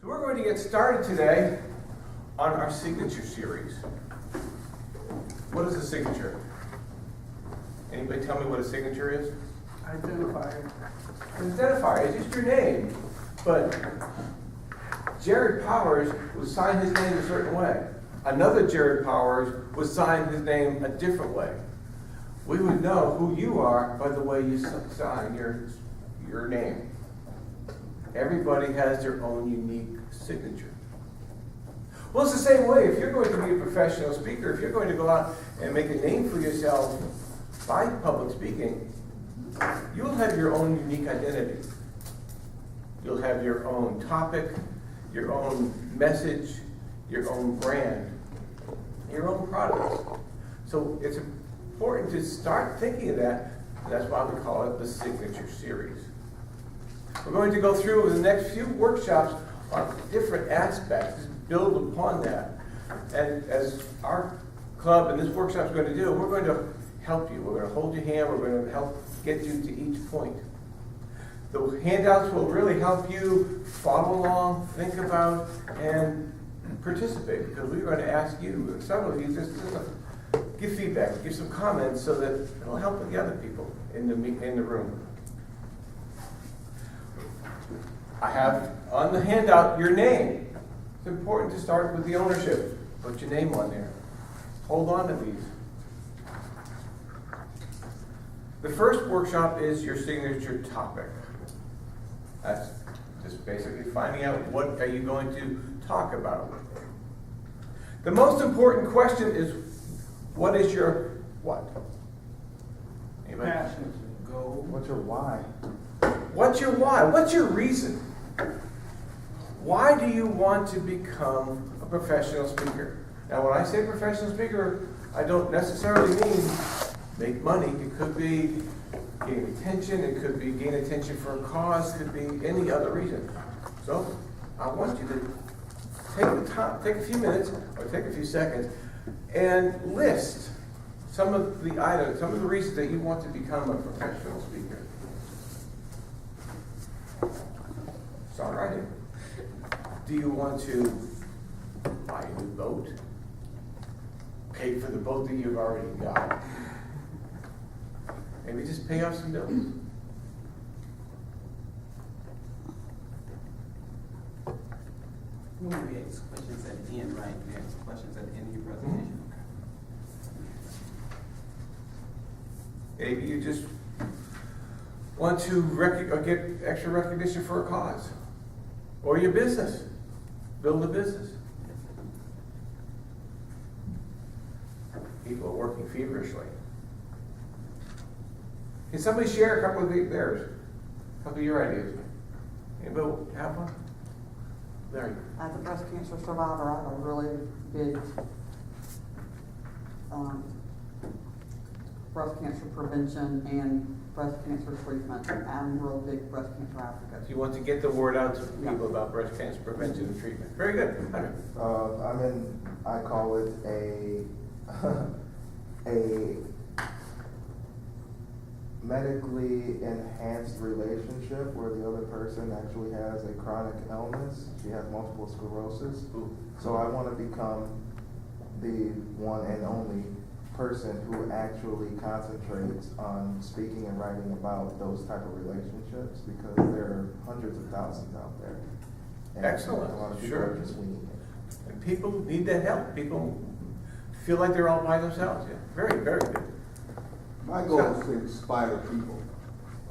So we're going to get started today on our signature series. What is a signature? Anybody tell me what a signature is? Identifier. An identifier is just your name. But Jared Powers would sign his name a certain way. Another Jared Powers would sign his name a different way. We would know who you are by the way you sign your name. Everybody has their own unique signature. Well, it's the same way. If you're going to be a professional speaker, if you're going to go out and make a name for yourself by public speaking, you'll have your own unique identity. You'll have your own topic, your own message, your own brand, your own products. So it's important to start thinking of that. That's why we call it the Signature Series. We're going to go through the next few workshops on different aspects, build upon that. And as our club and this workshop is going to do, we're going to help you. We're going to hold your hand. We're going to help get you to each point. The handouts will really help you follow along, think about, and participate, because we're going to ask you, some of you, just give feedback, give some comments so that it'll help with the other people in the room. I have on the handout your name. It's important to start with the ownership. Put your name on there. Hold on to these. The first workshop is your signature topic. That's just basically finding out what are you going to talk about. The most important question is, what is your what? Anybody? Passion, goal. What's your why? What's your why? What's your reason? Why do you want to become a professional speaker? Now, when I say professional speaker, I don't necessarily mean make money. It could be gain attention. It could be gain attention for a cause. It could be any other reason. So I want you to take the time, take a few minutes or take a few seconds and list some of the items, some of the reasons that you want to become a professional speaker. Start writing. Do you want to buy a new boat? Pay for the boat that you've already got? Maybe just pay off some bills. We ask questions at the end, right? We ask questions at the end of your presentation. Maybe you just want to get extra recognition for a cause. Or your business. Build a business. People are working feverishly. Can somebody share a couple of theirs? A couple of your ideas? Anybody have one? Larry. As a breast cancer survivor, I have a really big breast cancer prevention and breast cancer treatment. I'm a real big breast cancer advocate. So you want to get the word out to people about breast cancer prevention and treatment. Very good. Hunter. I call it a medically enhanced relationship where the other person actually has a chronic illness. She has multiple sclerosis. Ooh. So I want to become the one and only person who actually concentrates on speaking and writing about those type of relationships, because there are hundreds of thousands out there. And Excellent. a lot of people Sure. are just winging it. And people need that help. People feel like they're all by themselves. Yeah. Very, very good. My goal is to inspire people.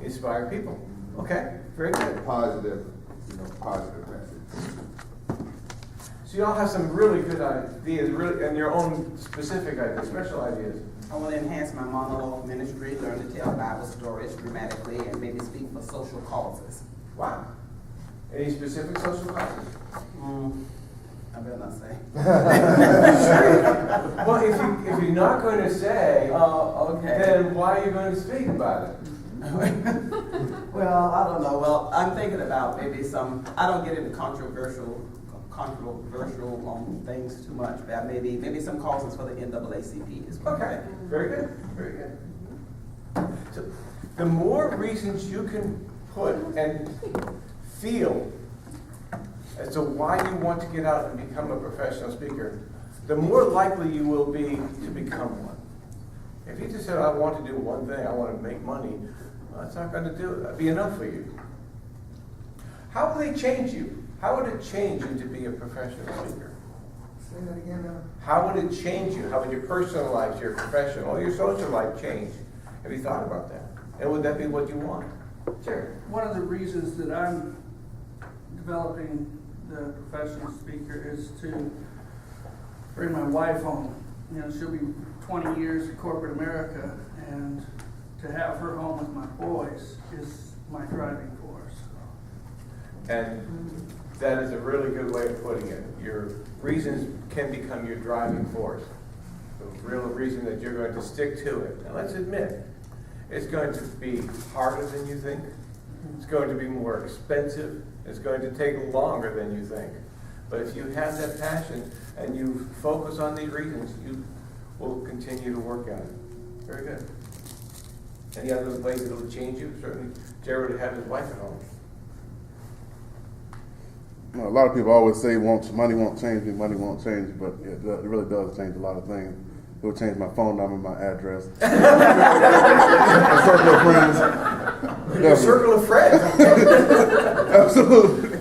Inspire people. Okay. Very good. Positive message. So you all have some really good ideas, really, and your own specific ideas, special ideas. I want to enhance my monologue ministry, learn to tell Bible stories dramatically, and maybe speak for social causes. Wow. Any specific social causes? I better not say. Sure. Well, if you're not going to say, Okay. then why are you going to speak about it? Well, I don't know. Well, I'm thinking about maybe I don't get into controversial things too much, but maybe some causes for the NAACP as well. Okay, very good, very good. So the more reasons you can put and feel as to why you want to get out and become a professional speaker, the more likely you will be to become one. If you just said, I want to do one thing, I want to make money, well, that's not going to do it. That'd be enough for you. How will they change you? How would it change you to be a professional speaker? Say that again now. How would it change you? How would your personal life, your professional, your social life change? Have you thought about that? And would that be what you want? Sure. One of the reasons that I'm developing the professional speaker is to bring my wife home. You know, she'll be 20 years in corporate America, and to have her home with my boys is my driving force. And that is a really good way of putting it. Your reasons can become your driving force. The real reason that you're going to stick to it. And let's admit, it's going to be harder than you think. It's going to be more expensive. It's going to take longer than you think. But if you have that passion and you focus on these reasons, you will continue to work at it. Very good. Any other ways that will change you? Certainly, Jared would have his wife at home. You know, a lot of people always say money won't change me, money won't change me, but it really does change a lot of things. It will change my phone number, my address, my circle of friends. Your circle of friends. Absolutely.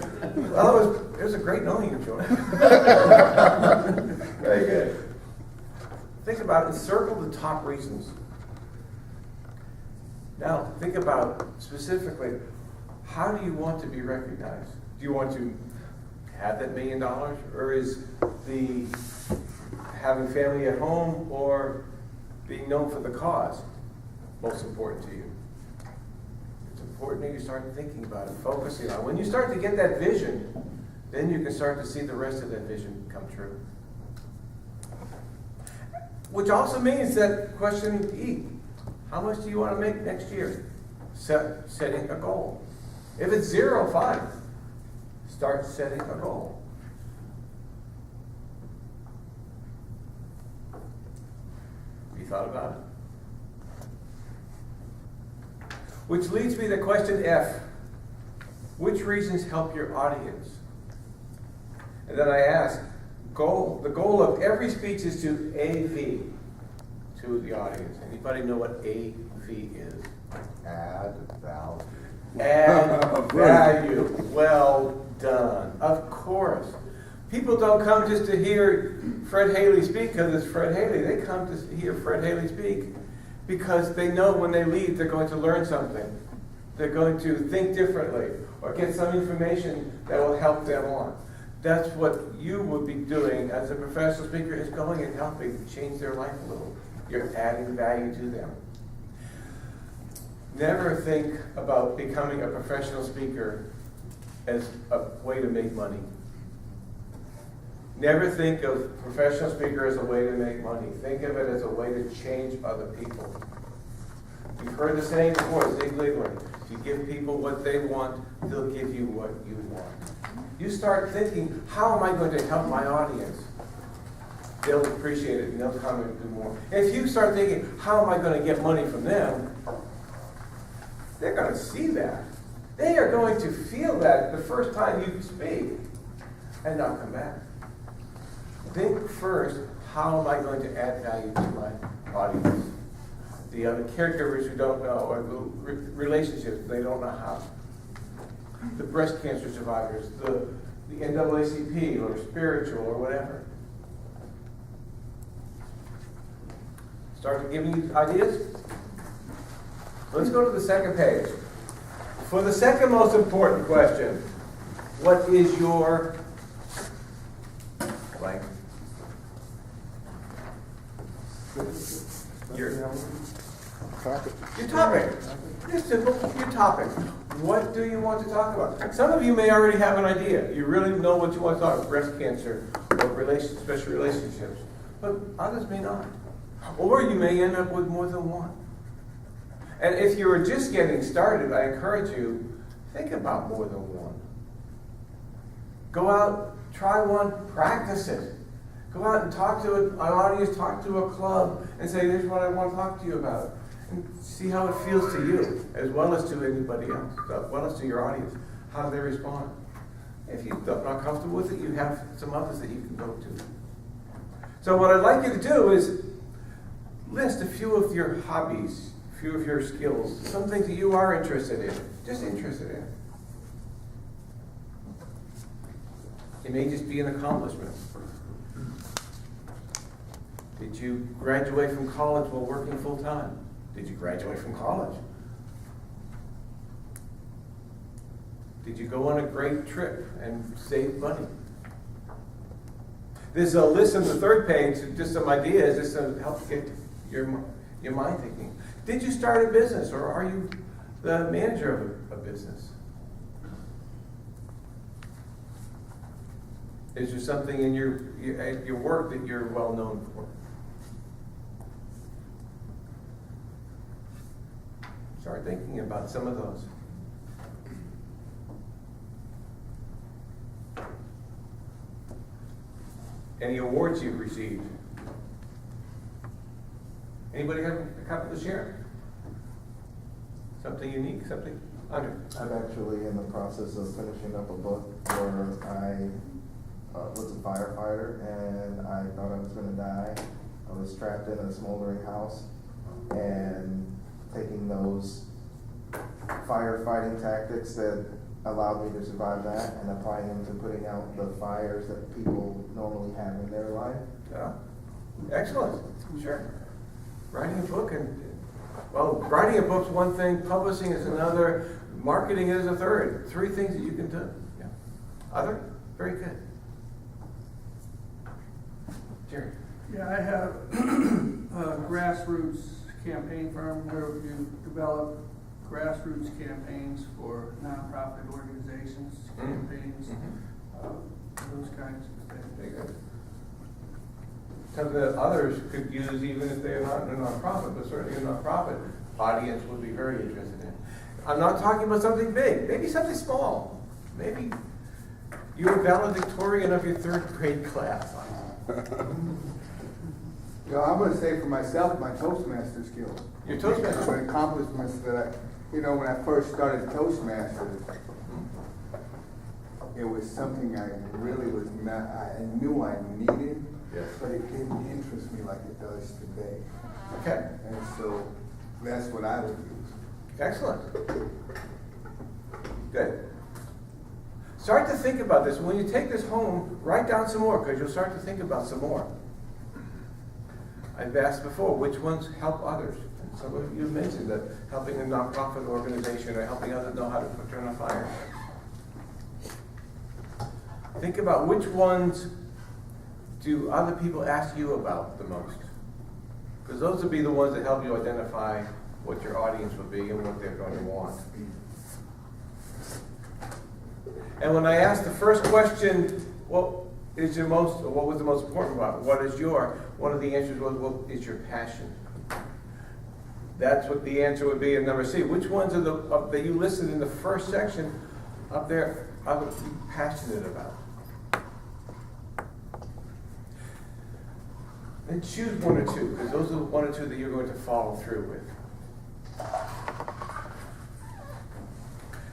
Well, it was a great knowing you, Joy. Very good. Think about it. Circle the top reasons. Now, think about specifically, how do you want to be recognized? Do you want to have that $1 million, or is the having family at home or being known for the cause most important to you? It's important that you start thinking about it, focusing on it. When you start to get that vision, then you can start to see the rest of that vision come true. Which also means that question E, how much do you want to make next year? Setting a goal. If it's 0, fine. Start setting a goal. Have you thought about it? Which leads me to question F. Which reasons help your audience? And then I ask, the goal of every speech is to AV to the audience. Anybody know what AV is? Add value. Add value. Well done. Of course. People don't come just to hear Fred Haley speak because it's Fred Haley. They come to hear Fred Haley speak because they know when they leave they're going to learn something. They're going to think differently or get some information that will help them on. That's what you would be doing as a professional speaker, is going and helping change their life a little. You're adding value to them. Never think about becoming a professional speaker as a way to make money. Never think of professional speaker as a way to make money. Think of it as a way to change other people. You've heard the saying before, Zig Ziglar. If you give people what they want, they'll give you what you want. You start thinking, how am I going to help my audience? They'll appreciate it and they'll come and do more. If you start thinking, how am I going to get money from them? They're going to see that. They are going to feel that the first time you speak and not come back. Think first, how am I going to add value to my audience? The other caregivers who don't know, or the relationships, they don't know how. The breast cancer survivors, the NAACP, or spiritual, or whatever. Start giving you ideas? Let's go to the second page. For the second most important question, what is your blank? Your topic. It's simple. Your topic. What do you want to talk about? Some of you may already have an idea. You really know what you want to talk about: breast cancer or special relationships. But others may not. Or you may end up with more than one. And if you are just getting started, I encourage you, think about more than one. Go out, try one, practice it. Go out and talk to an audience, talk to a club, and say, here's what I want to talk to you about. And see how it feels to you, as well as to anybody else, as well as to your audience. How do they respond? If you're not comfortable with it, you have some others that you can go to. So what I'd like you to do is list a few of your hobbies, a few of your skills, some things that you are interested in, just interested in. It may just be an accomplishment. Did you graduate from college while working full time? Did you graduate from college? Did you go on a great trip and save money? There's a list on the third page, just some ideas, just to help get your mind thinking. Did you start a business, or are you the manager of a business? Is there something in your work that you're well known for? Start thinking about some of those. Any awards you've received? Anybody have a couple to share? Something unique, something under? I'm actually in the process of finishing up a book where I was a firefighter and I thought I was going to die. I was trapped in a smoldering house, and taking those firefighting tactics that allowed me to survive that and applying them to putting out the fires that people normally have in their life. Yeah. Excellent. Sure. Writing a book writing a book's one thing, publishing is another, marketing is a third. 3 things that you can do. Yeah. Other? Very good. Jerry. Yeah, I have a grassroots campaign firm where you develop grassroots campaigns for nonprofit organizations, campaigns, those kinds of things. Very good. Something that others could use even if they're not a nonprofit, but certainly a nonprofit audience would be very interested in. I'm not talking about something big, maybe something small. Maybe you're a valedictorian of your 3rd grade class. You know, I'm going to say for myself, my Toastmaster skills. Your Toastmaster. Some accomplishments that when I first started Toastmasters, it was something I really was not, I knew I needed, Yes. but it didn't interest me like it does today. Okay. And so that's what I would use. Excellent. Good. Start to think about this. When you take this home, write down some more, because you'll start to think about some more. I've asked before, which ones help others? And some of you mentioned that helping a nonprofit organization or helping others know how to turn a fire. Think about which ones do other people ask you about the most? Because those would be the ones that help you identify what your audience would be and what they're going to want. And when I asked the first question, what was the most important about it? One of the answers was, what is your passion? That's what the answer would be in number C. Which ones are that you listed in the first section up there are you passionate about? Then choose 1 or 2, because those are the 1 or 2 that you're going to follow through with.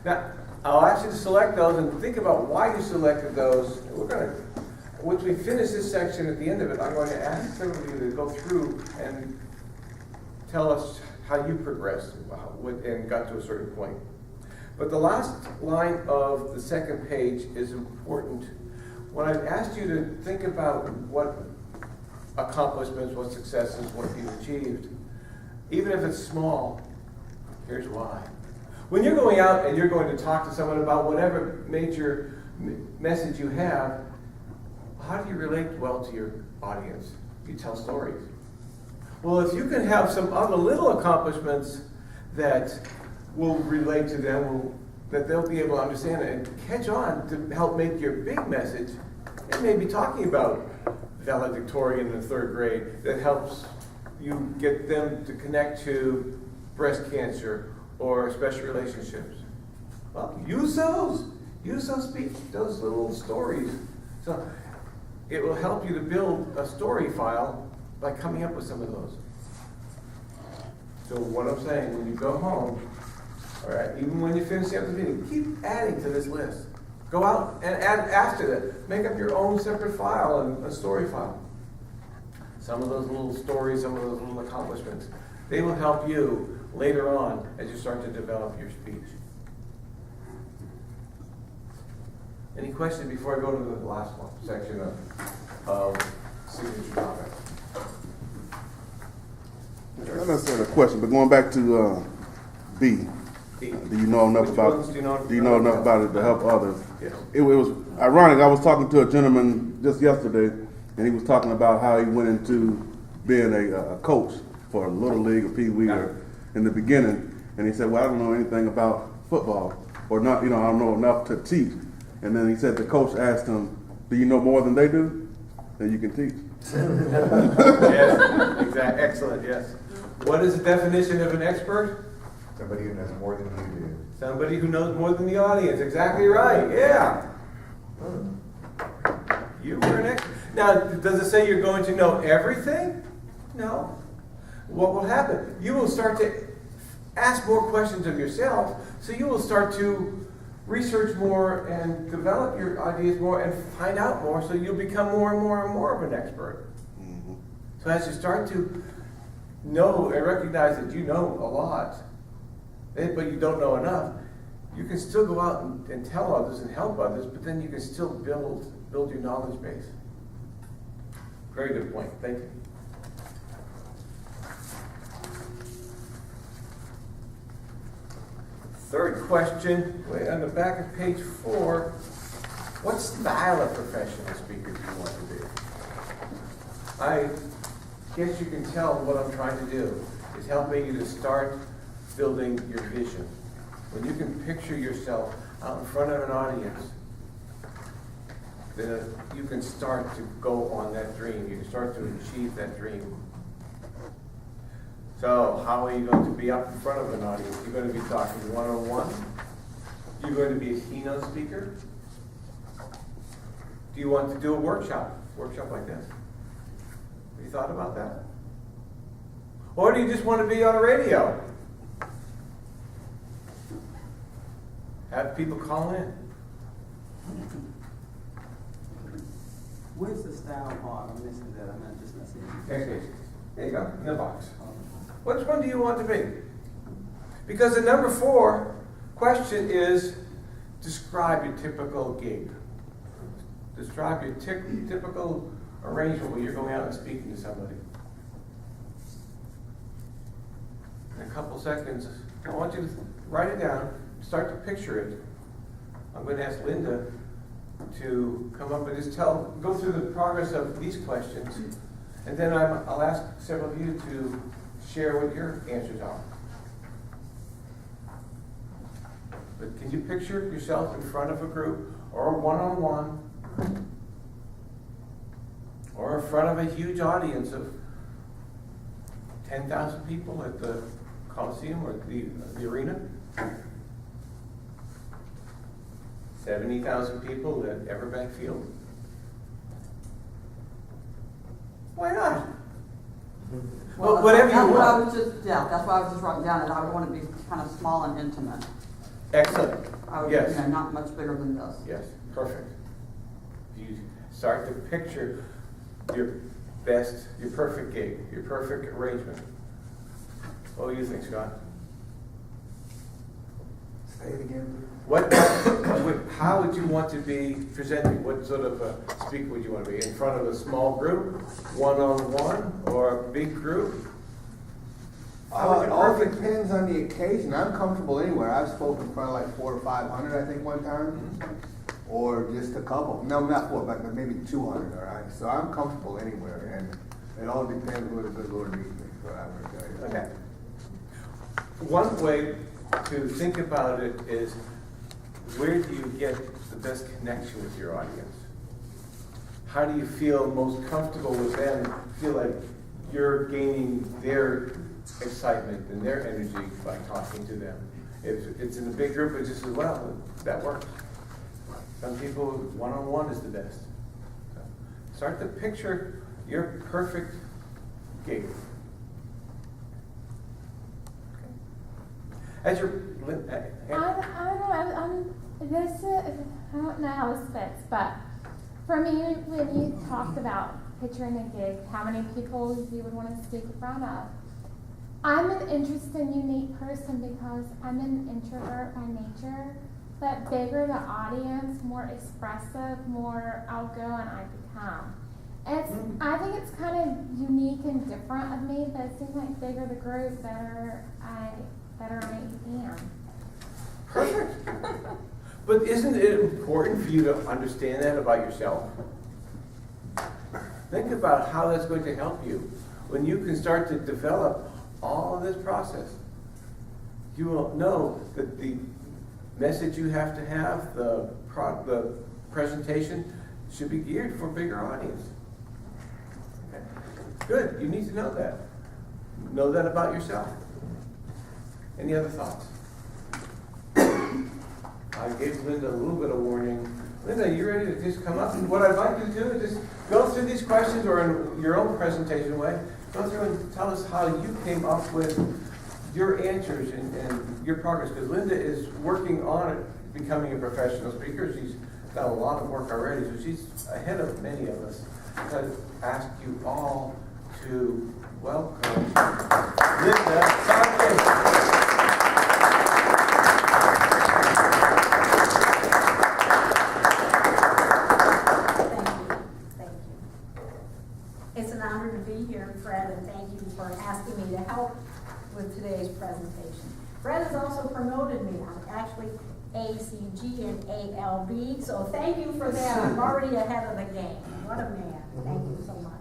Now, I'll ask you to select those and think about why you selected those. Once we finish this section at the end of it, I'm going to ask some of you to go through and tell us how you progressed and got to a certain point. But the last line of the second page is important. When I've asked you to think about what accomplishments, what successes, what you've achieved, even if it's small, here's why. When you're going out and you're going to talk to someone about whatever major message you have, how do you relate well to your audience? You tell stories. Well, if you can have some other little accomplishments that will relate to them, that they'll be able to understand and catch on to help make your big message, and maybe talking about valedictorian in the 3rd grade that helps you get them to connect to breast cancer or special relationships. Well, use those. Use those little stories. So it will help you to build a story file by coming up with some of those. So what I'm saying, when you go home, all right, even when you finish up the meeting, keep adding to this list. Go out and add to that. Make up your own separate file and a story file. Some of those little stories, some of those little accomplishments, they will help you later on as you start to develop your speech. Any questions before I go to the last one, section of signature topics? Not necessarily a question, but going back to B. Do you know enough Which about? ones do you know enough about it to help others? Yes. It was ironic. I was talking to a gentleman just yesterday, and he was talking about how he went into being a coach for a little league or pee wee in the beginning, and he said, "Well, I don't know anything about football, or not. I don't know enough to teach." And then he said the coach asked him, "Do you know more than they do? Then you can teach." Yes, exactly. Excellent. Yes. What is the definition of an expert? Somebody who knows more than you do. Somebody who knows more than the audience. Exactly right. Yeah. You were an expert. Now, does it say you're going to know everything? No. What will happen? You will start to ask more questions of yourself, so you will start to research more and develop your ideas more and find out more, so you'll become more and more and more of an expert. Mm-hmm. So as you start to know and recognize that you know a lot, but you don't know enough, you can still go out and tell others and help others, but then you can still build your knowledge base. Very good point. Thank you. Third question, way on the back of page 4. What style of professional speaker do you want to be? I guess you can tell what I'm trying to do is helping you to start building your vision. When you can picture yourself out in front of an audience, then you can start to go on that dream. You can start to achieve that dream. So how are you going to be up in front of an audience? You're going to be talking one-on-one? You're going to be a keynote speaker? Do you want to do a workshop like this? Have you thought about that? Or do you just want to be on a radio? Have people call in. Where's the style part? I'm missing that. I'm not just missing it. Okay, there you go, in the box. Which one do you want to be? Because the number 4 question is, describe your typical gig. Describe your typical arrangement when you're going out and speaking to somebody. In a couple seconds, I want you to write it down, start to picture it. I'm going to ask Linda to come up and just go through the progress of these questions, and then I'll ask several of you to share what your answers are. But can you picture yourself in front of a group, or one-on-one, or in front of a huge audience of 10,000 people at the Coliseum or the arena? 70,000 people at Everbank Field? Why not? Well, whatever you want. That's why I was just writing down, and I would want to be kind of small and intimate. Excellent. I would, Yes. not much bigger than this. Yes, perfect. You start to picture your perfect gig, your perfect arrangement. What do you think, Scott? Say it again. How would you want to be presenting? What sort of a speaker would you want to be? In front of a small group, one-on-one, or a big group? It all depends on the occasion. I'm comfortable anywhere. I've spoken in front of like 400 or 500, I think, one time, or just a couple. No, not 400, but maybe 200. All right. So I'm comfortable anywhere, and it all depends where the good Lord leads me. What I would tell you. Okay. One way to think about it is, where do you get the best connection with your audience? How do you feel most comfortable with them? Feel like you're gaining their excitement and their energy by talking to them. If it's in a big group, it's just as well. That works. Some people, one-on-one is the best. So start to picture your perfect gig. As you're, This is, I don't know how this fits, but for me, when you talked about picturing a gig, how many people you would want to speak in front of, I'm an interesting, unique person because I'm an introvert by nature, but bigger the audience, more expressive, more outgoing I become. I think it's kind of unique and different of me, but it seems like bigger the group, better I am. Perfect. But isn't it important for you to understand that about yourself? Think about how that's going to help you. When you can start to develop all of this process, you will know that the message you have to have, the presentation, should be geared for a bigger audience. Okay. Good, you need to know that. Know that about yourself. Any other thoughts? I gave Linda a little bit of warning. Linda, you ready to just come up? And what I'd like you to do is just go through these questions, or in your own presentation way, go through and tell us how you came up with your answers and your progress. Because Linda is working on becoming a professional speaker. She's done a lot of work already, so she's ahead of many of us. So I ask you all to welcome Linda Sarkis. It's an honor to be here, Fred, and thank you for asking me to help with today's presentation. Fred has also promoted me. I'm actually ACG and ALB, so thank you for that. I'm already ahead of the game. What a man. Thank you so much.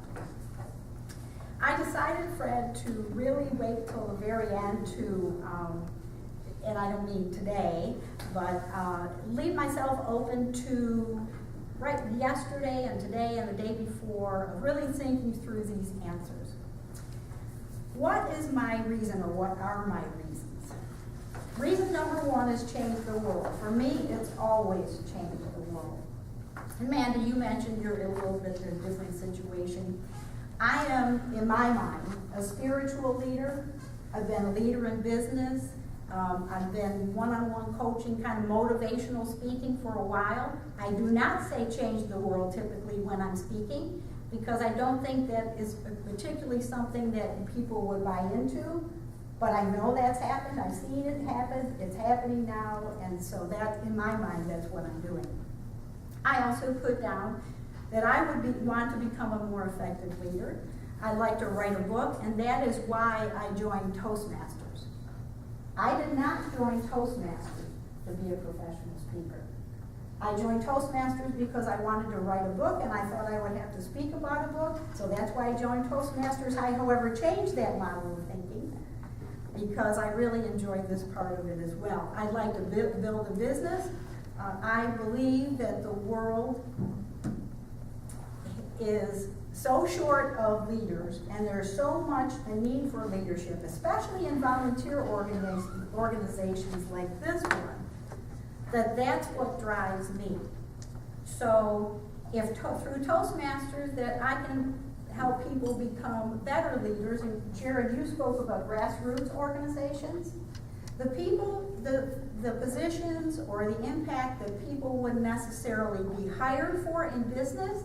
I decided, Fred, to really wait till the very end to, and I don't mean today, but leave myself open to right yesterday and today and the day before, really thinking through these answers. What is my reason, or what are my reasons? Reason number one is change the world. For me, it's always change the world. And Mandy, you mentioned you're in a little bit of a different situation. I am, in my mind, a spiritual leader. I've been a leader in business. I've been one-on-one coaching, kind of motivational speaking for a while. I do not say change the world typically when I'm speaking, because I don't think that is particularly something that people would buy into. But I know that's happened. I've seen it happen. It's happening now. And so that, in my mind, that's what I'm doing. I also put down that I would want to become a more effective leader. I'd like to write a book, and that is why I joined Toastmasters. I did not join Toastmasters to be a professional speaker. I joined Toastmasters because I wanted to write a book, and I thought I would have to speak about a book, so that's why I joined Toastmasters. I, however, changed that model of thinking because I really enjoyed this part of it as well. I'd like to build a business. I believe that the world is so short of leaders, and there's so much a need for leadership, especially in volunteer organizations like this one, that's what drives me. So if through Toastmasters that I can help people become better leaders, and Jared, you spoke about grassroots organizations, the people, the positions or the impact that people wouldn't necessarily be hired for in business,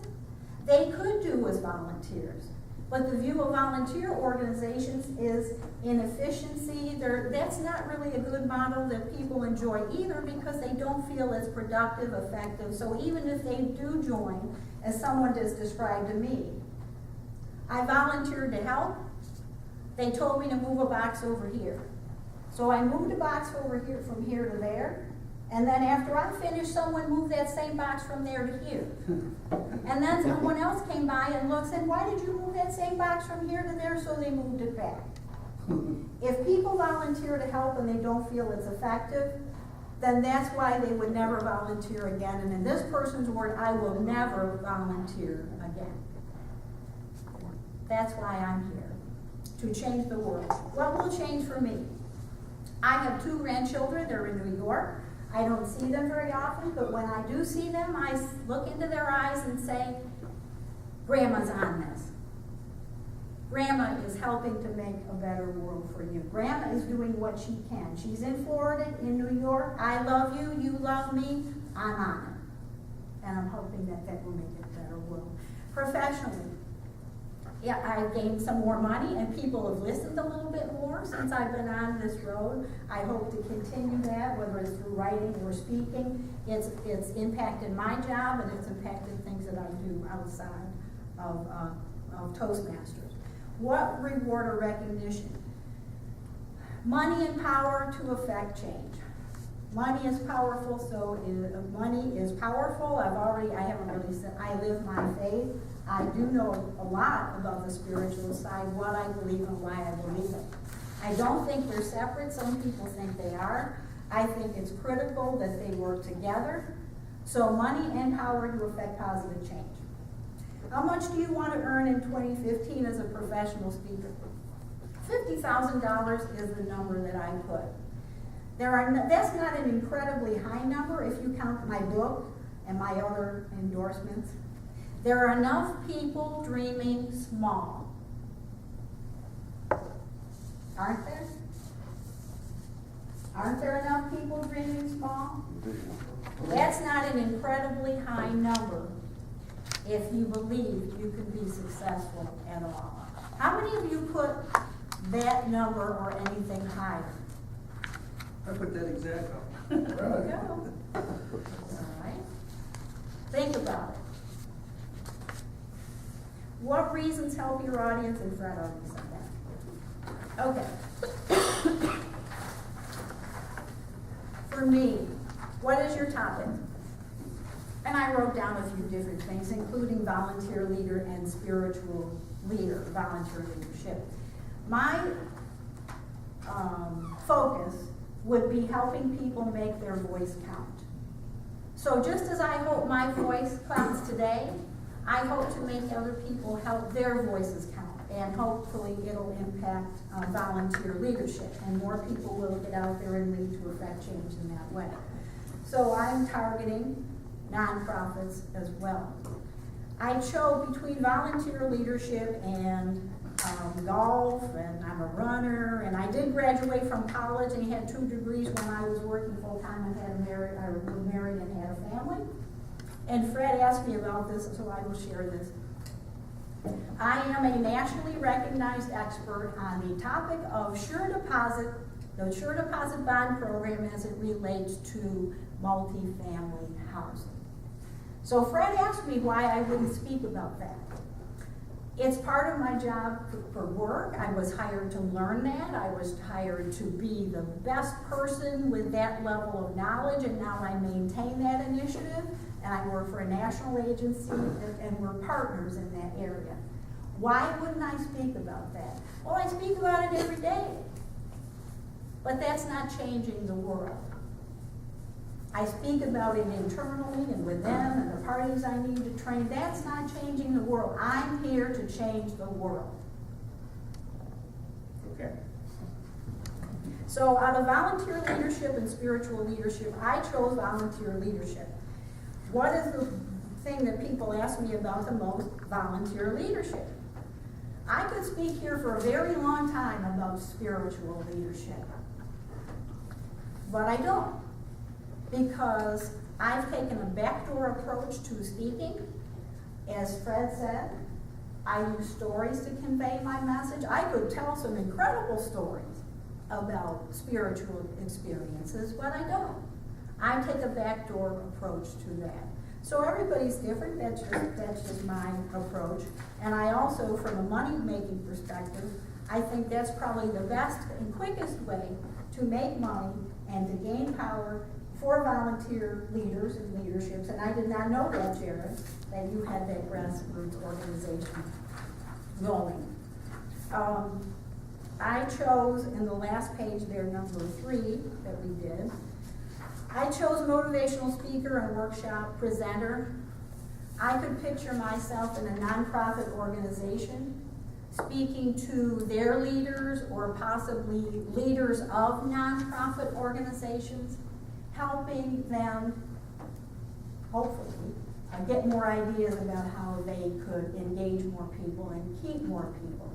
they could do as volunteers. But the view of volunteer organizations is inefficiency. That's not really a good model that people enjoy either, because they don't feel as productive, effective. So even if they do join, as someone has described to me, I volunteered to help. They told me to move a box over here. So I moved a box over here from here to there. And then after I finished, someone moved that same box from there to here. And then someone else came by and looked and said, why did you move that same box from here to there? So they moved it back. If people volunteer to help and they don't feel it's effective, then that's why they would never volunteer again. And in this person's word, I will never volunteer again. That's why I'm here, to change the world. What will change for me? I have 2 grandchildren. They're in New York. I don't see them very often, but when I do see them, I look into their eyes and say, Grandma's on this. Grandma is helping to make a better world for you. Grandma is doing what she can. She's in Florida, in New York. I love you, you love me, I'm on it. And I'm hoping that that will make it a better world. Professionally, yeah, I gained some more money and people have listened a little bit more since I've been on this road. I hope to continue that, whether it's through writing or speaking. It's impacted my job and it's impacted things that I do outside of Toastmasters. What reward or recognition? Money and power to affect change. Money is powerful, so money is powerful. I haven't really said, I live my faith. I do know a lot about the spiritual side, what I believe and why I believe it. I don't think they're separate. Some people think they are. I think it's critical that they work together. So money and power to affect positive change. How much do you want to earn in 2015 as a professional speaker? $50,000 is the number that I put. That's not an incredibly high number if you count my book and my other endorsements. There are enough people dreaming small. Aren't there? Aren't there enough people dreaming small? That's not an incredibly high number if you believe you can be successful at all. How many of you put that number or anything higher? I put that exact up. There you go. All right. Think about it. What reasons help your audience? And Fred already said that. Okay. For me, what is your topic? And I wrote down a few different things, including volunteer leader and spiritual leader, volunteer leadership. My focus would be helping people make their voice count. So just as I hope my voice counts today, I hope to make other people help their voices count. And hopefully it'll impact volunteer leadership. And more people will get out there and lead to affect change in that way. So I'm targeting nonprofits as well. I chose between volunteer leadership and golf, and I'm a runner, and I did graduate from college and had 2 degrees when I was working full-time and I was married and had a family. And Fred asked me about this, so I will share this. I am a nationally recognized expert on the topic of the Sure Deposit Bond Program as it relates to multifamily housing. So Fred asked me why I wouldn't speak about that. It's part of my job for work. I was hired to learn that. I was hired to be the best person with that level of knowledge, and now I maintain that initiative, and I work for a national agency, and we're partners in that area. Why wouldn't I speak about that? Well, I speak about it every day, but that's not changing the world. I speak about it internally and with them and the parties I need to train. That's not changing the world. I'm here to change the world. Okay. So out of volunteer leadership and spiritual leadership, I chose volunteer leadership. What is the thing that people ask me about the most? Volunteer leadership. I could speak here for a very long time about spiritual leadership, but I don't. Because I've taken a backdoor approach to speaking. As Fred said, I use stories to convey my message. I could tell some incredible stories about spiritual experiences, but I don't. I take a backdoor approach to that. So everybody's different, that's just my approach. And I also, from a money-making perspective, I think that's probably the best and quickest way to make money and to gain power for volunteer leaders and leaderships. And I did not know that, Jared, that you had that grassroots organization going. I chose, in the last page there, number 3 that we did, I chose motivational speaker and workshop presenter. I could picture myself in a nonprofit organization speaking to their leaders or possibly leaders of nonprofit organizations, helping them, hopefully, get more ideas about how they could engage more people and keep more people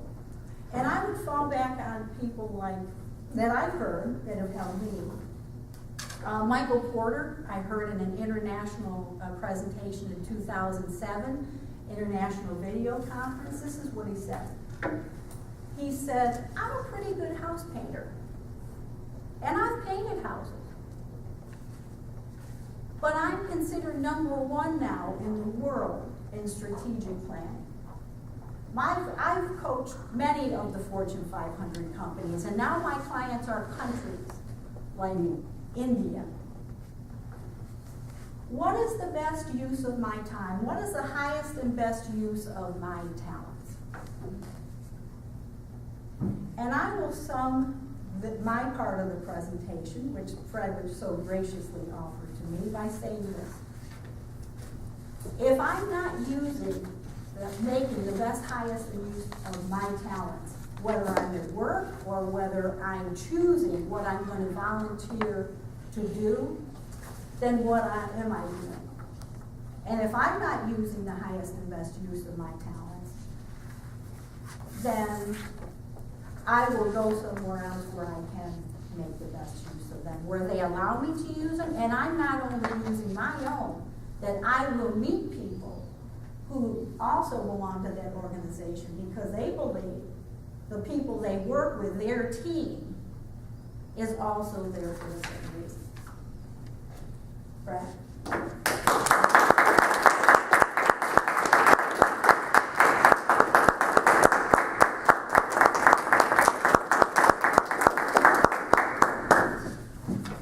And I would fall back on people like, that I've heard that have helped me. Michael Porter, I heard in an international presentation in 2007, International Video Conference. This is what he said. He said, I'm a pretty good house painter, and I've painted houses. But I'm considered #1 now in the world in strategic planning. I've coached many of the Fortune 500 companies, and now my clients are countries like India. What is the best use of my time? What is the highest and best use of my talents? And I will sum my part of the presentation, which Fred would so graciously offer to me, by saying this. If I'm not making the best, highest use of my talents, whether I'm at work or whether I'm choosing what I'm going to volunteer to do, then am I doing? And if I'm not using the highest and best use of my talents, then I will go somewhere else where I can make the best use of them, where they allow me to use them, and I'm not only using my own, that I will meet people who also belong to that organization because they believe the people they work with, their team, is also there for the same reason. Brad?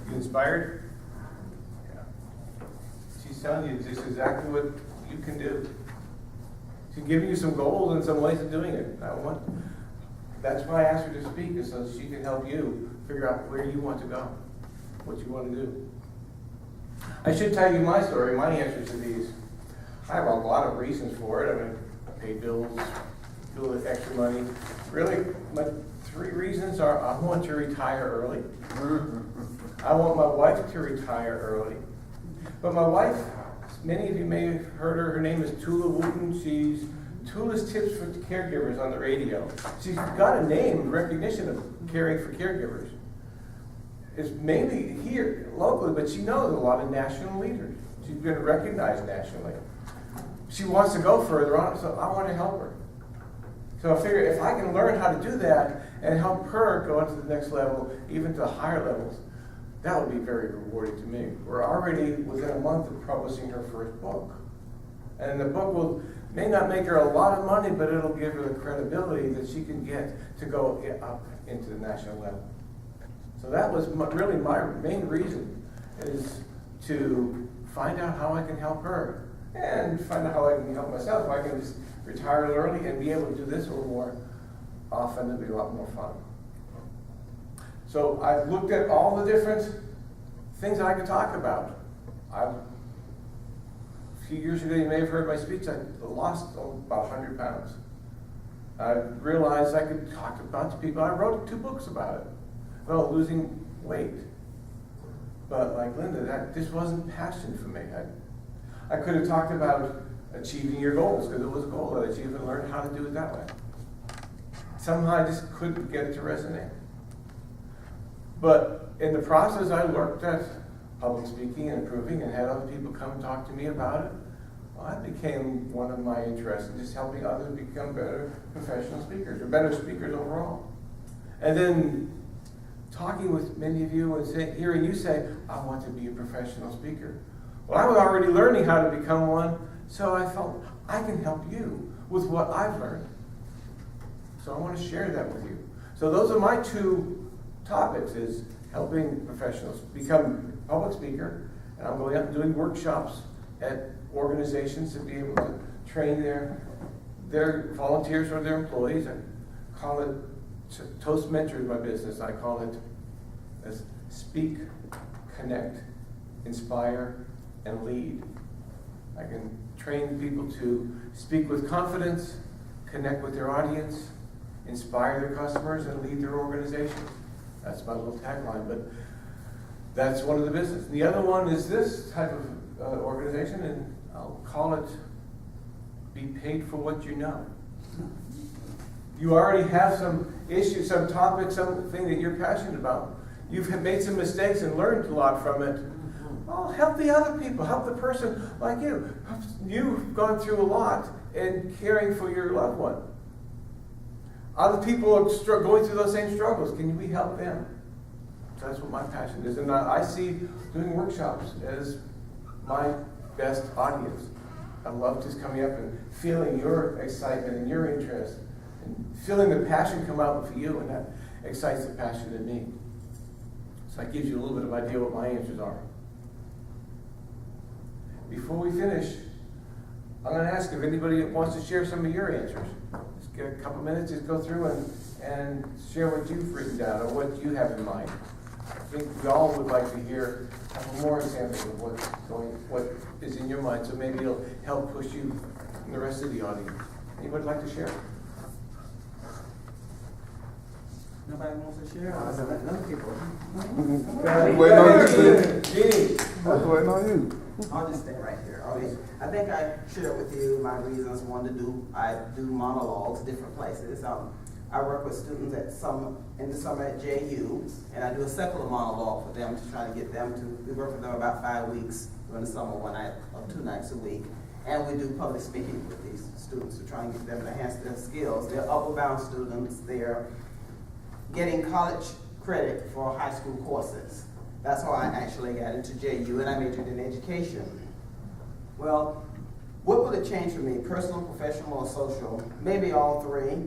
You inspired? Yeah. She's telling you just exactly what you can do. She's giving you some goals and some ways of doing it. That's why I asked her to speak, is so she can help you figure out where you want to go, what you want to do. I should tell you my story, my answer to these. I have a lot of reasons for it. I mean, pay bills, do with extra money. Really, my 3 reasons are: I want to retire early. I want my wife to retire early. But my wife, many of you may have heard her. Her name is Tula Wooten. She's Tula's Tips for Caregivers on the radio. She's got a name, recognition of caring for caregivers. It's mainly here locally, but she knows a lot of national leaders. She's been recognized nationally. She wants to go further on, so I want to help her. So I figure if I can learn how to do that and help her go to the next level, even to higher levels, that would be very rewarding to me. We're already within a month of publishing her first book. And the book may not make her a lot of money, but it'll give her the credibility that she can get to go up into the national level. So that was really my main reason, is to find out how I can help her and find out how I can help myself. If I can just retire early and be able to do this a little more often, it'll be a lot more fun. So I've looked at all the different things I could talk about. A few years ago, you may have heard my speech, I lost about 100 pounds. I realized I could talk about to people. I wrote 2 books about it. Well, losing weight. But like Linda, that just wasn't passion for me. I could have talked about achieving your goals, because it was a goal that I achieved, and learned how to do it that way. Somehow I just couldn't get it to resonate. But in the process, I worked at public speaking and improving, and had other people come and talk to me about it. Well, that became one of my interests, in just helping others become better professional speakers, or better speakers overall. And then talking with many of you and hearing you say, I want to be a professional speaker. Well, I was already learning how to become one, so I felt I can help you with what I've learned. So I want to share that with you. So those are my 2 topics, is helping professionals become a public speaker, and I'm going out and doing workshops at organizations to be able to train their volunteers or their employees. I call it Toastmasters, my business. I call it as speak, connect, inspire, and lead. I can train people to speak with confidence, connect with their audience, inspire their customers, and lead their organizations. That's my little tagline, but that's one of the business. The other one is this type of organization, and I'll call it Be Paid for What You Know. You already have some issue, some topic, something that you're passionate about. You've made some mistakes and learned a lot from it. Well, help the other people. Help the person like you. You've gone through a lot in caring for your loved one. Other people are going through those same struggles. Can we help them? So that's what my passion is. And I see doing workshops as my best audience. I love just coming up and feeling your excitement and your interest and feeling the passion come out for you, and that excites the passion in me. So that gives you a little bit of idea what my answers are. Before we finish, I'm going to ask if anybody wants to share some of your answers. Just get a couple minutes, just go through and share what you've written down or what you have in mind. I think we all would like to hear a couple more examples of what is in your mind, so maybe it'll help push you and the rest of the audience. Anybody like to share? Nobody wants to share? I said, let other people. Waiting on you. Jeannie. I was waiting on you. I'll just stay right here. Okay. I think I shared with you my reasons. I do monologues, different places. I work with students in the summer at JU, and I do a secular monologue for them to try to get them to, we work with them about 5 weeks during the summer, 1 night or 2 nights a week. And we do public speaking with these students to try and get them to enhance their skills. They're upward bound students. They're getting college credit for high school courses. That's how I actually got into JU, and I majored in education. Well, what would it change for me, personal, professional, or social? Maybe all three.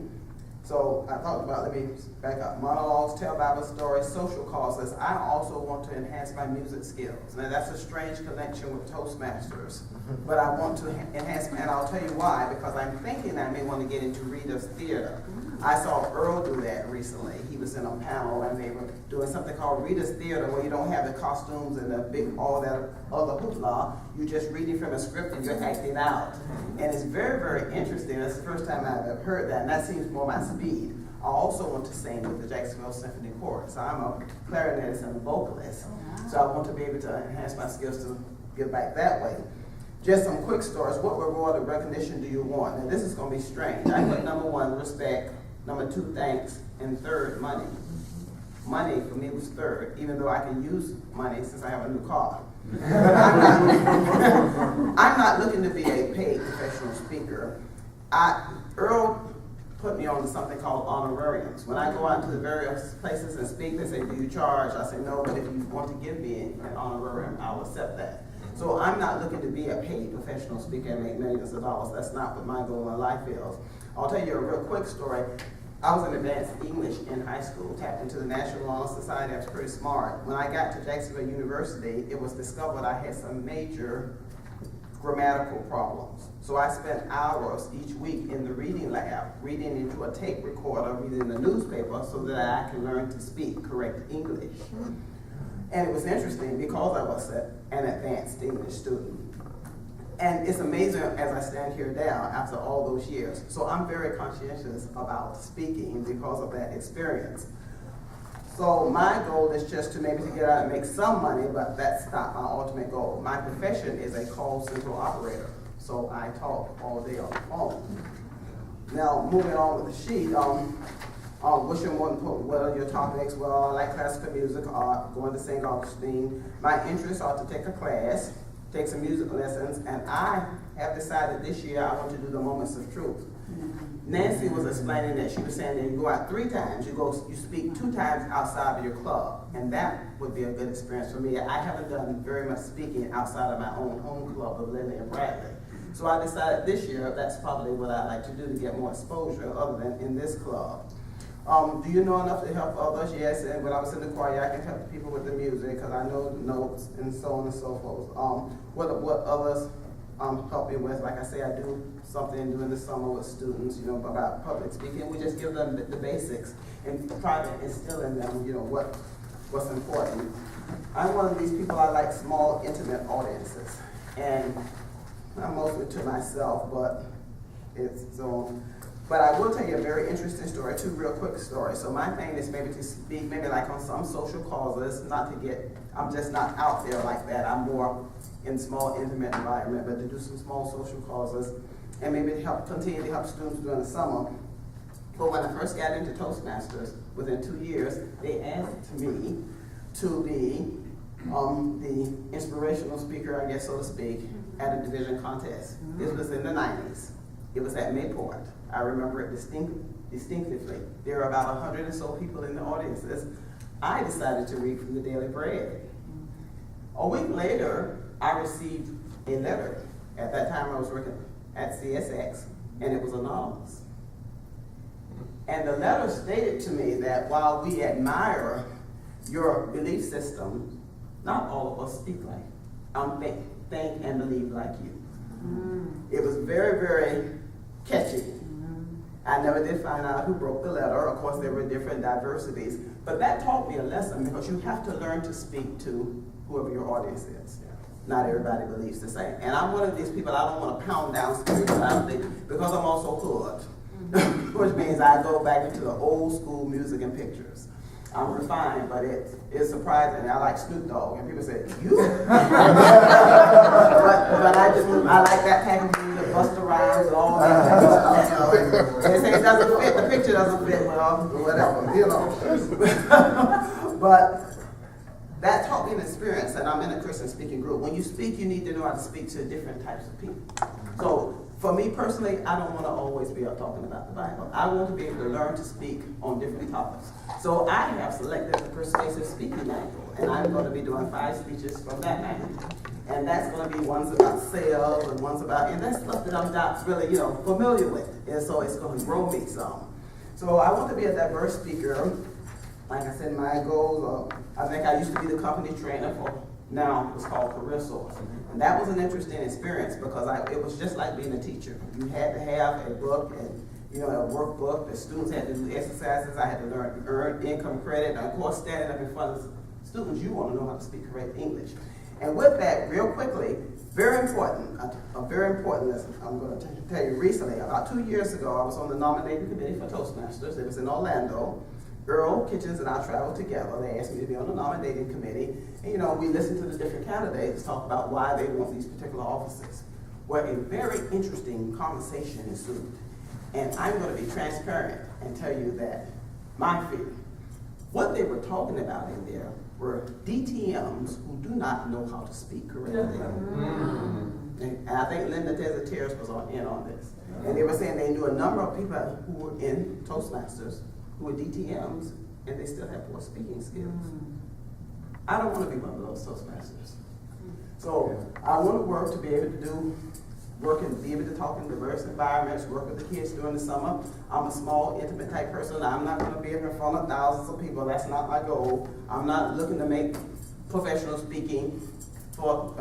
So I thought about, let me back up, monologues, tell Bible stories, social causes. I also want to enhance my music skills. Now that's a strange connection with Toastmasters, but I want to enhance, and I'll tell you why, because I'm thinking I may want to get into readers theater. I saw Earl do that recently. He was in a panel and they were doing something called readers theater, where you don't have the costumes and the big, all that other hoopla. You're just reading from a script and you're acting out. And it's very, very interesting. That's the first time I've ever heard that, and that seems more my speed. I also want to sing with the Jacksonville Symphony Chorus. So I'm a clarinetist and a vocalist. So I want to be able to enhance my skills to give back that way. Just some quick stories. What reward or recognition do you want? Now this is going to be strange. I put number 1, respect. Number 2, thanks. And 3rd, money. Money for me was 3rd, even though I can use money since I have a new car. I'm not looking to be a paid professional speaker. Earl put me on to something called honorariums. When I go out to the various places and speak, they say, do you charge? I say, no, but if you want to give me an honorarium, I'll accept that. So I'm not looking to be a paid professional speaker and make millions of dollars. That's not what my goal in life is. I'll tell you a real quick story. I was in advanced English in high school, tapped into the National Honor Society. I was pretty smart. When I got to Jacksonville University, it was discovered I had some major grammatical problems. So I spent hours each week in the reading lab, reading into a tape recorder, reading the newspaper, so that I could learn to speak correct English. And it was interesting because I was an advanced English student. And it's amazing as I stand here now after all those years. So I'm very conscientious about speaking because of that experience. So my goal is just to maybe to get out and make some money, but that's not my ultimate goal. My profession is a call center operator. So I talk all day on the phone. Now moving on with the sheet, what's your more important, what are your topics? Well, I like classical music, art, going to St. Augustine. My interests are to take a class, take some music lessons, and I have decided this year I want to do the Moments of Truth. Nancy was explaining that she was saying that you go out 3 times, you speak 2 times outside of your club, and that would be a good experience for me. I haven't done very much speaking outside of my own home club of Lily and Bradley. So I decided this year that's probably what I'd like to do to get more exposure other than in this club. Do you know enough to help others? Yes, and when I was in the choir, I can help people with the music because I know the notes and so on and so forth. What others help me with, like I say, I do something during the summer with students, about public speaking. We just give them the basics and try to instill in them, what's important. I'm one of these people, I like small, intimate audiences. And I'm mostly to myself, but but I will tell you a very interesting story, 2 real quick stories. So my thing is maybe to speak, maybe like on some social causes, I'm just not out there like that. I'm more in small, intimate environment, but to do some small social causes and maybe continue to help students during the summer. But when I first got into Toastmasters, within 2 years, they asked me to be the inspirational speaker, I guess so to speak, at a division contest. This was in the 90s. It was at Mayport. I remember it distinctively. There were about 100 or so people in the audiences. I decided to read from the Daily Bread. A week later, I received a letter. At that time, I was working at CSX, and it was anonymous. And the letter stated to me that while we admire your belief system, not all of us speak like, think and believe like you. It was very, very catchy. I never did find out who wrote the letter. Of course, there were different diversities. But that taught me a lesson, because you have to learn to speak to whoever your audience is. Not everybody believes the same. And I'm one of these people, I don't want to pound down spirituality, because I'm also hood, which means I go back into the old school music and pictures. I'm refined, but it's surprising. I like Snoop Dogg, and people say, you? but I like that type of music, Busta Rhymes and all that type of stuff. You know, and they say it doesn't fit, the picture doesn't fit, well, whatever, you know. But that taught me an experience, and I'm in a Christian speaking group. When you speak, you need to know how to speak to different types of people. So for me personally, I don't want to always be up talking about the Bible. I want to be able to learn to speak on different topics. So I have selected the persuasive speaking manual, and I'm going to be doing 5 speeches from that manual. And that's going to be ones about sales and ones about, and that's stuff that I'm not really, familiar with. And so it's going to grow me some. So I want to be a diverse speaker. Like I said, my goals are, I think I used to be the company trainer for, now it's called Career Source. And that was an interesting experience, because it was just like being a teacher. You had to have a book and a workbook. The students had to do exercises. I had to learn earned income credit. And of course, standing up in front of students, you want to know how to speak correct English. And with that, real quickly, very important, a very important lesson I'm going to tell you recently. About 2 years ago, I was on the nominating committee for Toastmasters. It was in Orlando. Earl Kitchens and I traveled together. They asked me to be on the nominating committee. And, we listened to the different candidates talk about why they want these particular offices. Well, a very interesting conversation ensued. And I'm going to be transparent and tell you that my fear, what they were talking about in there were DTMs who do not know how to speak correctly. And I think Linda Tears was in on this. And they were saying they knew a number of people who were in Toastmasters who were DTMs, and they still have poor speaking skills. I don't want to be one of those Toastmasters. So I want to work to be able to work and be able to talk in diverse environments, work with the kids during the summer. I'm a small, intimate type person. I'm not going to be in front of thousands of people. That's not my goal. I'm not looking to make professional speaking for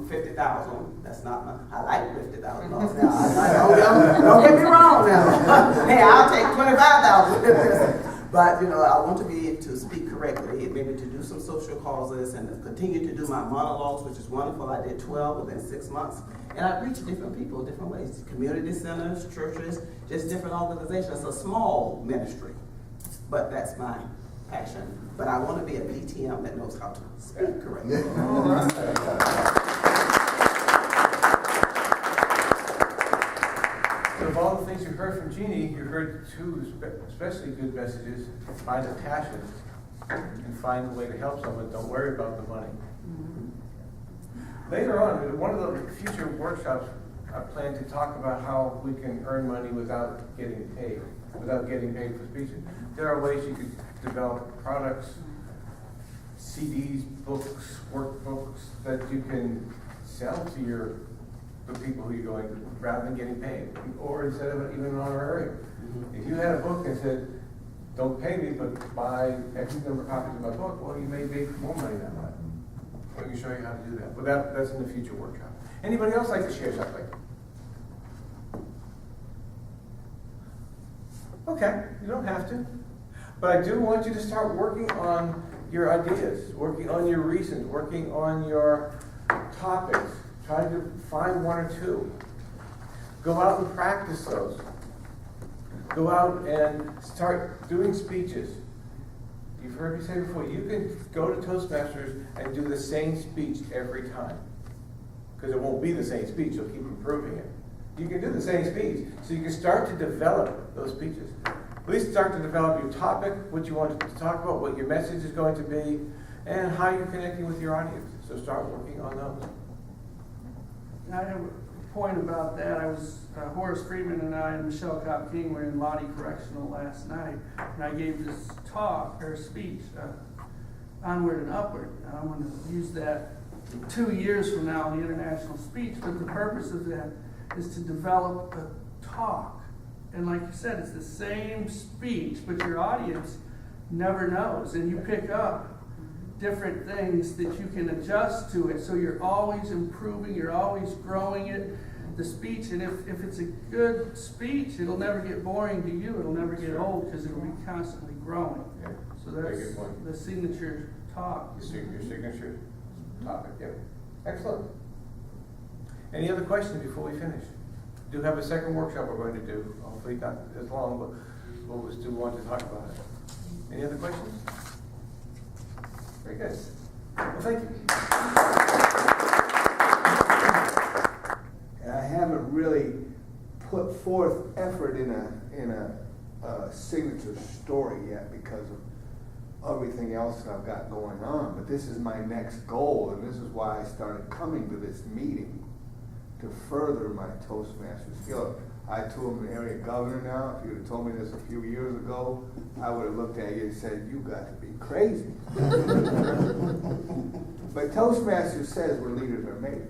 50,000. That's not my, I like $50,000 now. Don't get me wrong now. Hey, I'll take 25,000. But I want to be able to speak correctly, maybe to do some social causes, and continue to do my monologues, which is wonderful. I did 12 within 6 months, and I reach different people different ways: community centers, churches, just different organizations. It's a small ministry, but that's my passion. But I want to be a BTM that knows how to speak correctly. So of all the things you heard from Jeannie, you heard 2 especially good messages. Find a passion and find a way to help someone. Don't worry about the money. Later on, one of the future workshops, I plan to talk about how we can earn money without getting paid for speeches. There are ways you could develop products, CDs, books, workbooks that you can sell to the people who you're going to, rather than getting paid, or instead of even an honorarium. If you had a book that said, don't pay me, but buy X number of copies of my book, well, you may make more money that way. I can show you how to do that. But that's in the future workshop. Anybody else like to share something? Okay, you don't have to. But I do want you to start working on your ideas, working on your reasons, working on your topics. Try to find 1 or 2. Go out and practice those. Go out and start doing speeches. You've heard me say before, you can go to Toastmasters and do the same speech every time. Because it won't be the same speech, you'll keep improving it. You can do the same speech. So you can start to develop those speeches. At least start to develop your topic, what you want to talk about, what your message is going to be, and how you're connecting with your audience. So start working on those. I have a point about that. I was, Horace Freeman and I and Michelle Cobb-King were in Lottie Correctional last night, and I gave this talk, or speech, Onward and Upward. And I want to use that 2 years from now in the international speech, but the purpose of that is to develop a talk. And like you said, it's the same speech, but your audience never knows, and you pick up different things that you can adjust to it, so you're always improving, you're always growing it, the speech, and if it's a good speech, it'll never get boring to you, it'll never get old, because it'll be constantly growing. Yeah. So Very that's good point. the signature talk. Your signature topic, yep. Excellent. Any other questions before we finish? We do have a second workshop we're going to do, hopefully not as long, but we'll still want to talk about it. Any other questions? Very good. Well, thank you. I haven't really put forth effort in a signature story yet because of everything else that I've got going on. But this is my next goal, and this is why I started coming to this meeting, to further my Toastmaster skill. I too am an area governor now. If you would have told me this a few years ago, I would have looked at you and said, you got to be crazy. But Toastmasters says where leaders are made.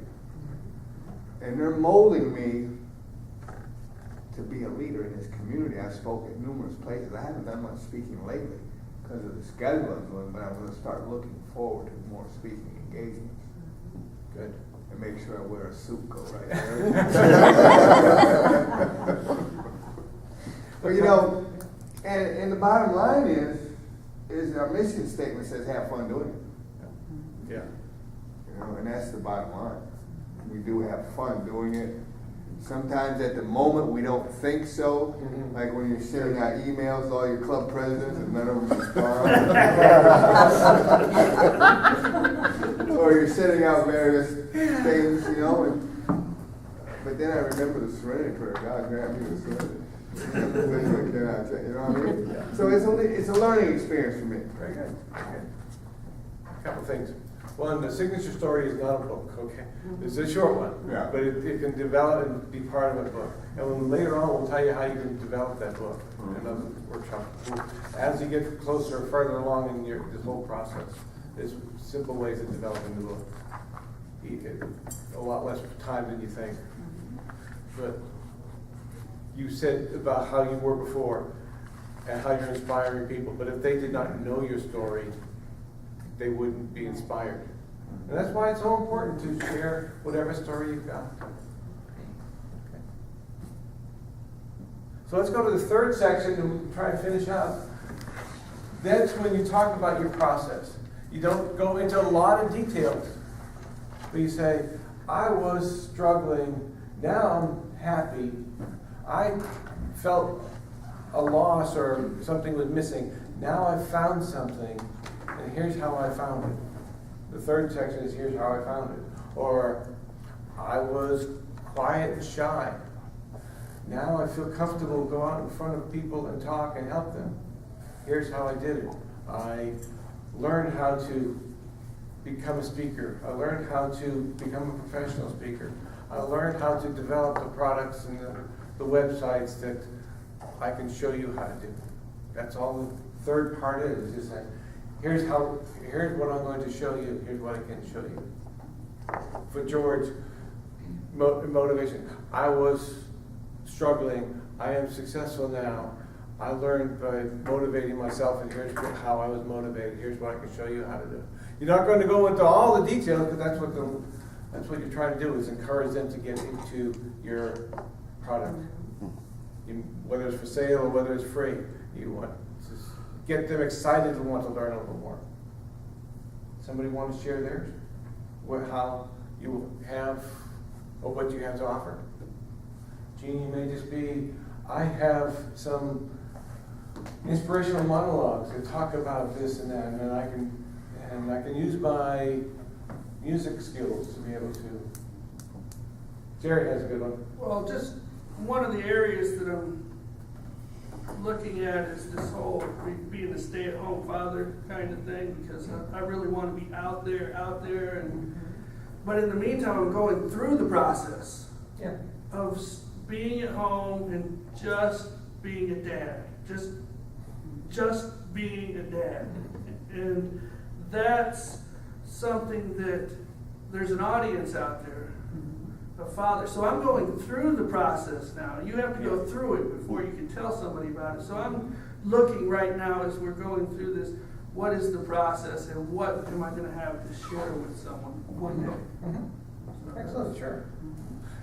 And they're molding me to be a leader in this community. I've spoken at numerous places. I haven't done much speaking lately because of the schedule I'm doing, but I'm going to start looking forward to more speaking engagements. Good. And make sure I wear a suit coat right there. But you know, and the bottom line is our mission statement says have fun doing it. Yeah. You know, and that's the bottom line. We do have fun doing it. Sometimes at the moment we don't think so. Mm-hmm. Like when you're sending out emails to all your club presidents and none of them respond. Or you're sending out various things, you know. But then I remember the serenity prayer. God grant me the serenity. You know what I mean? Yeah. So it's a learning experience for me. Very good. Very good. A couple things. One, the signature story is not a book, okay? It's a short one, Yeah. but it can develop and be part of a book. And when later on, we'll tell you how you can develop that book in another workshop. As you get closer, further along in this whole process, there's simple ways of developing the book. A lot less time than you think. But you said about how you were before and how you're inspiring people, but if they did not know your story, they wouldn't be inspired. And that's why it's so important to share whatever story you've got. Okay. So let's go to the third section and try and finish up. That's when you talk about your process. You don't go into a lot of details, but you say, I was struggling, now I'm happy. I felt a loss or something was missing. Now I've found something. And here's how I found it. The third section is here's how I found it. Or I was quiet and shy. Now I feel comfortable to go out in front of people and talk and help them. Here's how I did it. I learned how to become a speaker. I learned how to become a professional speaker. I learned how to develop the products and the websites that I can show you how to do. That's all the third part is. Just like, here's what I'm going to show you. Here's what I can show you. For George, motivation. I was struggling. I am successful now. I learned by motivating myself, and here's how I was motivated. Here's what I can show you how to do. You're not going to go into all the details, because that's what you're trying to do, is encourage them to get into your product. Whether it's for sale or whether it's free, you want to get them excited and want to learn a little more. Somebody want to share theirs? How you have, or what you have to offer? Jeannie, may just be, I have some inspirational monologues that talk about this and that, and I can use my music skills to be able to Jerry has a good one. Well, just one of the areas that I'm looking at is this whole being a stay-at-home father kind of thing, because I really want to be out there, and but in the meantime, I'm going through the process Yeah. of being at home and just being a dad, just being a dad, and that's something that there's an audience out there, a father. So I'm going through the process now. You have to go through it before you can tell somebody about it. So I'm looking right now as we're going through this, what is the process and what am I going to have to share with someone one day? Excellent, sure.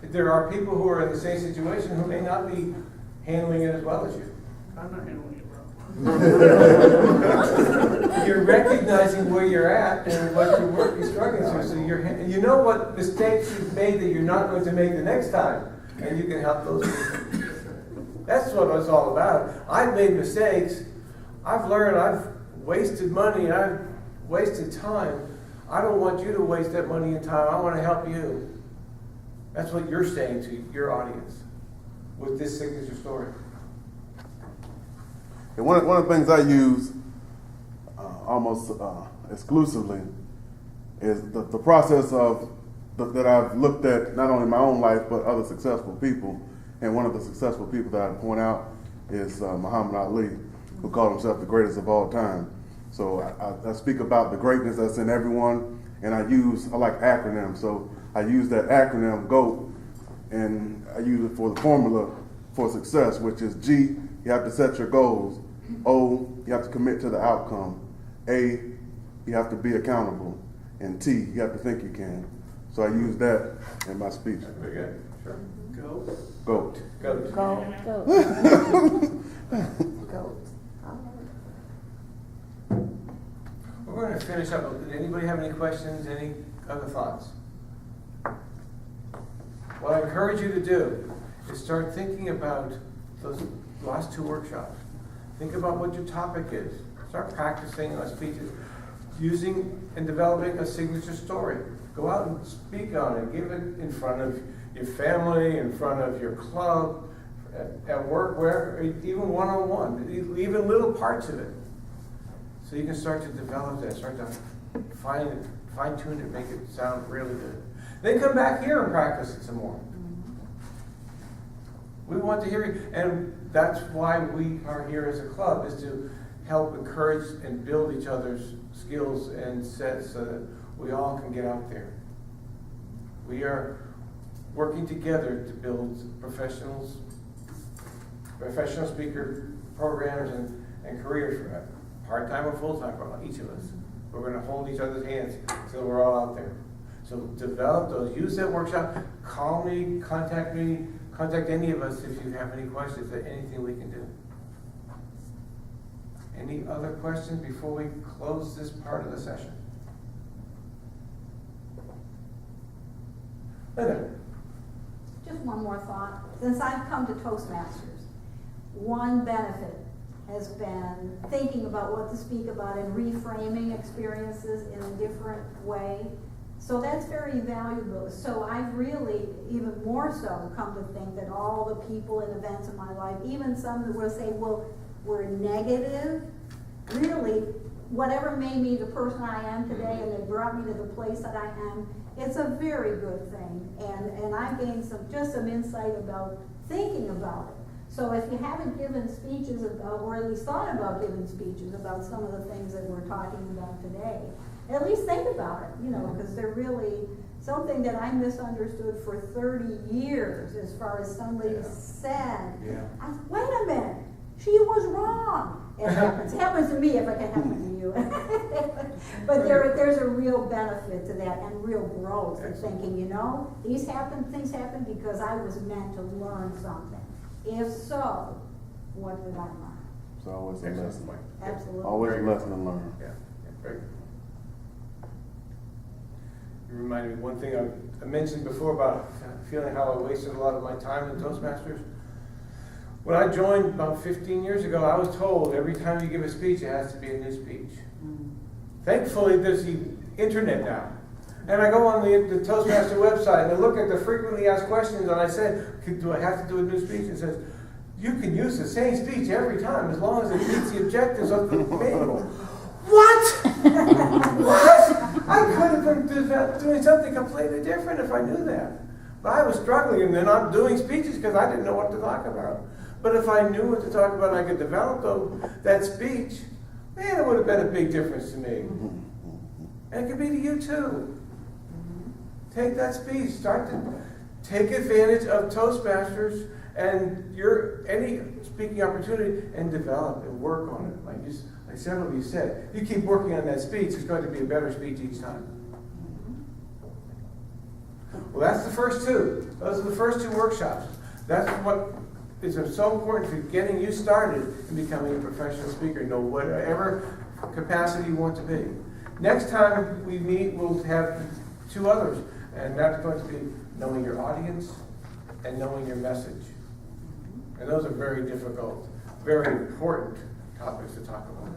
There are people who are in the same situation who may not be handling it as well as you. I'm not handling it well. You're recognizing where you're at and what you're struggling through, so you know what mistakes you've made that you're not going to make the next time, and you can help those people. That's what it's all about. I've made mistakes. I've learned. I've wasted money. I've wasted time. I don't want you to waste that money and time. I want to help you. That's what you're saying to your audience with this signature story. And one of the things I use almost exclusively is the process of that I've looked at not only in my own life but other successful people. And one of the successful people that I point out is Muhammad Ali, who called himself the greatest of all time. So I speak about the greatness that's in everyone, and I like acronyms. So I use that acronym GOAT, and I use it for the formula for success, which is G, you have to set your goals. O, you have to commit to the outcome. A, you have to be accountable. And T, you have to think you can. So I use that in my speech. Very good. Sure. Go. GOAT. Go. We're going to finish up. Did anybody have any questions? Any other thoughts? What I encourage you to do is start thinking about those last two workshops. Think about what your topic is. Start practicing on speeches, using and developing a signature story. Go out and speak on it. Give it in front of your family, in front of your club, at work, wherever, even one-on-one, even little parts of it. So you can start to develop that, start to fine-tune it, make it sound really good. Then come back here and practice it some more. We want to hear you, and that's why we are here as a club, is to help encourage and build each other's skills and sets so that we all can get out there. We are working together to build professional speaker programs and careers for part-time or full-time for each of us. We're going to hold each other's hands so we're all out there. So develop those, use that workshop, call me, contact any of us if you have any questions, anything we can do. Any other questions before we close this part of the session? Linda. Just one more thought. Since I've come to Toastmasters, one benefit has been thinking about what to speak about and reframing experiences in a different way. So that's very valuable. So I've really, even more so, come to think that all the people and events in my life, even some that will say, well, were negative, really, whatever made me the person I am today and that brought me to the place that I am, it's a very good thing. And I've gained some insight about thinking about it. So if you haven't given speeches about, or at least thought about giving speeches about some of the things that we're talking about today, at least think about it, because they're really something that I misunderstood for 30 years as far as somebody said. Yeah. Wait a minute, she was wrong. It happens. It happens to me if it can happen to you. But there's a real benefit to that and real growth in thinking, things happen because I was meant to learn something. If so, what did I learn? It's always a lesson. Absolutely. Always a lesson to learn. Yeah, very good. You reminded me of one thing I mentioned before about feeling how I wasted a lot of my time in Toastmasters. When I joined about 15 years ago, I was told every time you give a speech, it has to be a new speech. Thankfully, there's the internet now. And I go on the Toastmaster website and I look at the frequently asked questions and I say, do I have to do a new speech? It says, you can use the same speech every time as long as it meets the objectives of the manual. What? What? I could have been doing something completely different if I knew that. But I was struggling and then not doing speeches because I didn't know what to talk about. But if I knew what to talk about and I could develop that speech, man, it would have been a big difference to me. And it could be to you too. Take that speech, start to take advantage of Toastmasters and any speaking opportunity and develop and work on it. Like several of you said, you keep working on that speech, it's going to be a better speech each time. Well, that's the first two. Those are the first two workshops. That's what is so important for getting you started in becoming a professional speaker, no whatever capacity you want to be. Next time we meet, we'll have two others, and that's going to be knowing your audience and knowing your message. And those are very difficult, very important topics to talk about.